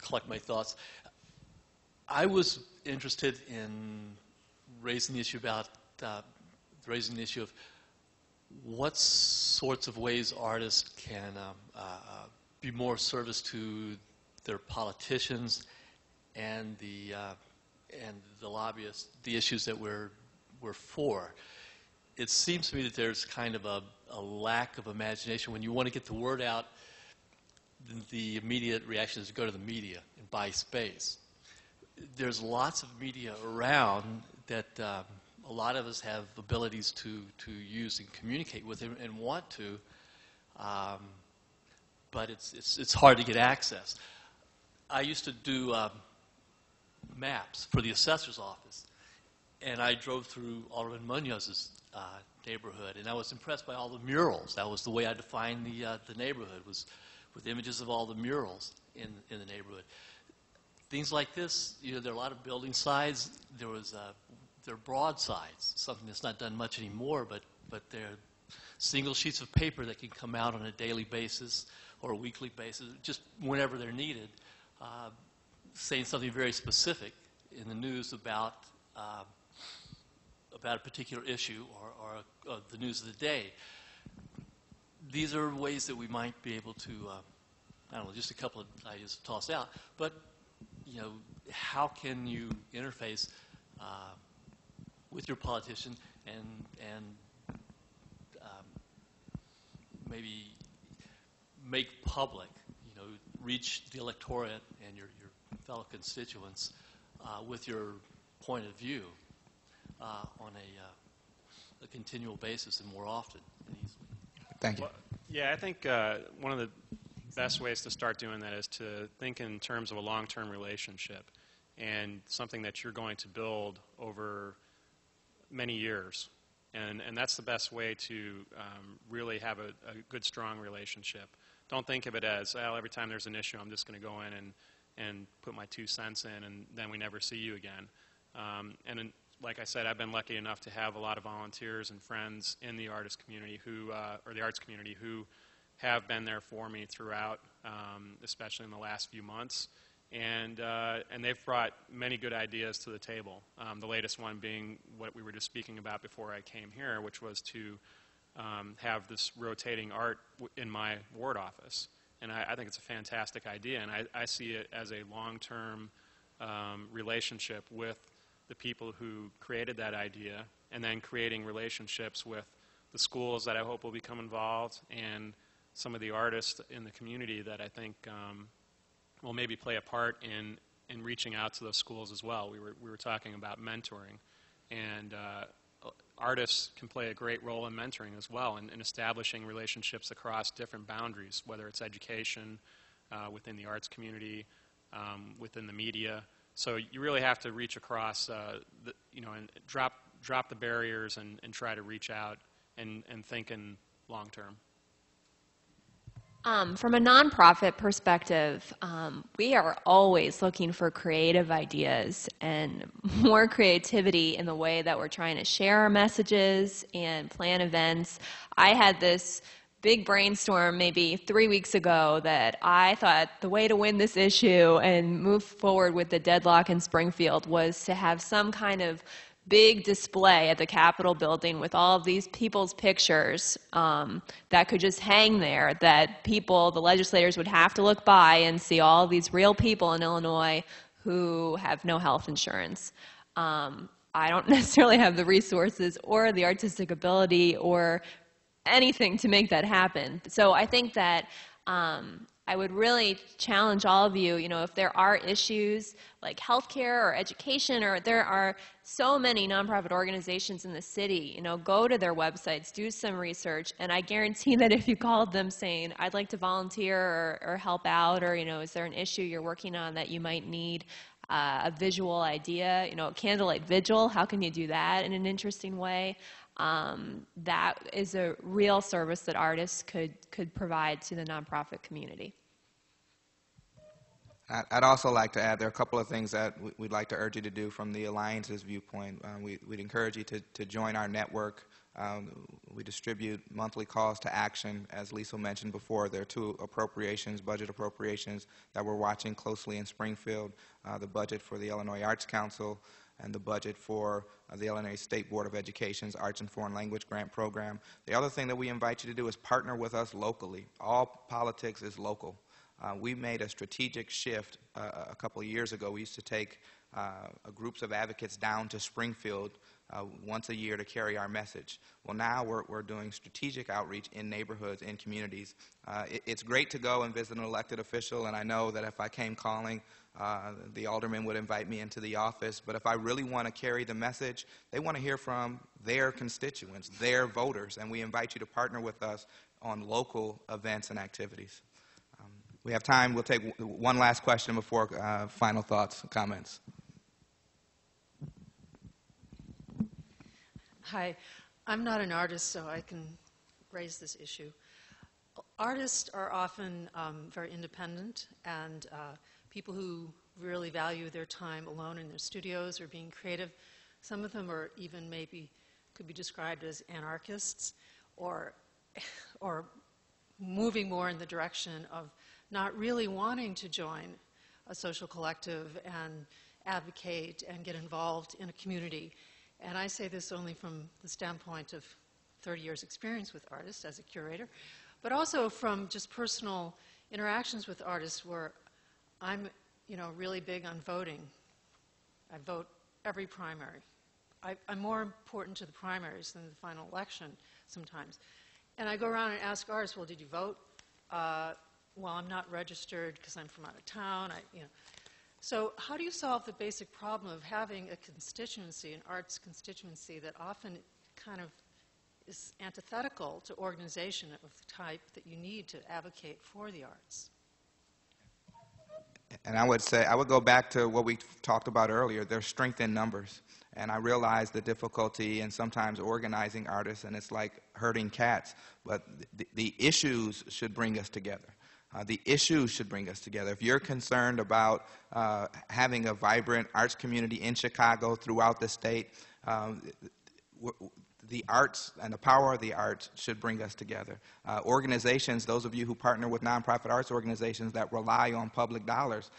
collect my thoughts. I was interested in raising the issue about of what sorts of ways artists can be more service to their politicians and the lobbyists, the issues that we're for. It seems to me that there's kind of a lack of imagination. When you want to get the word out, the immediate reaction is to go to the media and buy space. There's lots of media around that a lot of us have abilities to use and communicate with and want to, but it's hard to get access. I used to do maps for the assessor's office, and I drove through Alderman Munoz's neighborhood, and I was impressed by all the murals. That was the way I defined the neighborhood, was with images of all the murals in the neighborhood. Things like this, there are a lot of building sides. There are broadsides, something that's not done much anymore, but they're single sheets of paper that can come out on a daily basis or a weekly basis, just whenever they're needed, saying something very specific in the news about a particular issue or the news of the day. These are ways that we might be able to, I don't know, just a couple of ideas to toss out, but how can you interface with your politician and maybe make public, reach the electorate and your fellow constituents with your point of view on a continual basis and more often and easily. Thank you. Well, yeah, I think one of the best ways to start doing that is to think in terms of a long-term relationship and something that you're going to build over many years. And that's the best way to really have a good, strong relationship. Don't think of it as, well, every time there's an issue, I'm just going to go in and put my 2 cents in, and then we never see you again. Like I said, I've been lucky enough to have a lot of volunteers and friends in the artist community or the arts community who have been there for me throughout, especially in the last few months. And they've brought many good ideas to the table. The latest one being what we were just speaking about before I came here, which was to have this rotating art in my ward office. And I think it's a fantastic idea, and I see it as a long-term relationship with the people who created that idea, and then creating relationships with the schools that I hope will become involved, and some of the artists in the community that I think will maybe play a part in reaching out to those schools as well. We were talking about mentoring, and artists can play a great role in mentoring as well, in establishing relationships across different boundaries, whether it's education, within the arts community, within the media. So you really have to reach across, and drop the barriers and try to reach out and think in long term. From a nonprofit perspective, we are always looking for creative ideas and more creativity in the way that we're trying to share our messages and plan events. I had this big brainstorm maybe 3 weeks ago that I thought the way to win this issue and move forward with the deadlock in Springfield was to have some kind of big display at the Capitol building with all of these people's pictures that could just hang there, that people, the legislators, would have to look by and see all of these real people in Illinois who have no health insurance. I don't necessarily have the resources or the artistic ability or anything to make that happen. So I think that I would really challenge all of you, if there are issues like healthcare or education, or there are so many nonprofit organizations in the city, go to their websites, do some research, and I guarantee that if you called them saying, I'd like to volunteer or help out, or, is there an issue you're working on that you might need a visual idea, a candlelight vigil, how can you do that in an interesting way? That is a real service that artists could provide to the nonprofit community. I'd also like to add there are a couple of things that we'd like to urge you to do from the Alliance's viewpoint. We'd encourage you to join our network We distribute monthly calls to action. As Lisa mentioned before, there are two appropriations, budget appropriations, that we're watching closely in Springfield, the budget for the Illinois Arts Council and the budget for the Illinois State Board of Education's Arts and Foreign Language Grant Program. The other thing that we invite you to do is partner with us locally. All politics is local. We made a strategic shift a couple of years ago. We used to take groups of advocates down to Springfield once a year to carry our message. Well, now we're doing strategic outreach in neighborhoods, in communities. It's great to go and visit an elected official, and I know that if I came calling, the alderman would invite me into the office, but if I really want to carry the message, they want to hear from their constituents, their voters, and we invite you to partner with us on local events and activities. We have time. We'll take one last question before final thoughts and comments. Hi. I'm not an artist, so I can raise this issue. Artists are often very independent, and people who really value their time alone in their studios or being creative. Some of them are even maybe could be described as anarchists, or moving more in the direction of not really wanting to join a social collective and advocate and get involved in a community. And I say this only from the standpoint of 30 years experience with artists as a curator, but also from just personal interactions with artists where I'm, really big on voting. I vote every primary. I'm more important to the primaries than the final election sometimes. And I go around and ask artists, well, did you vote? Well, I'm not registered because I'm from out of town. So how do you solve the basic problem of having a constituency, an arts constituency, that often kind of is antithetical to organization of the type that you need to advocate for the arts? And I would go back to what we talked about earlier. There's strength in numbers. And I realize the difficulty in sometimes organizing artists, and it's like herding cats. But the issues should bring us together. The issues should bring us together. If you're concerned about having a vibrant arts community in Chicago, throughout the state, the arts and the power of the arts should bring us together. Organizations, those of you who partner with nonprofit arts organizations that rely on public dollars,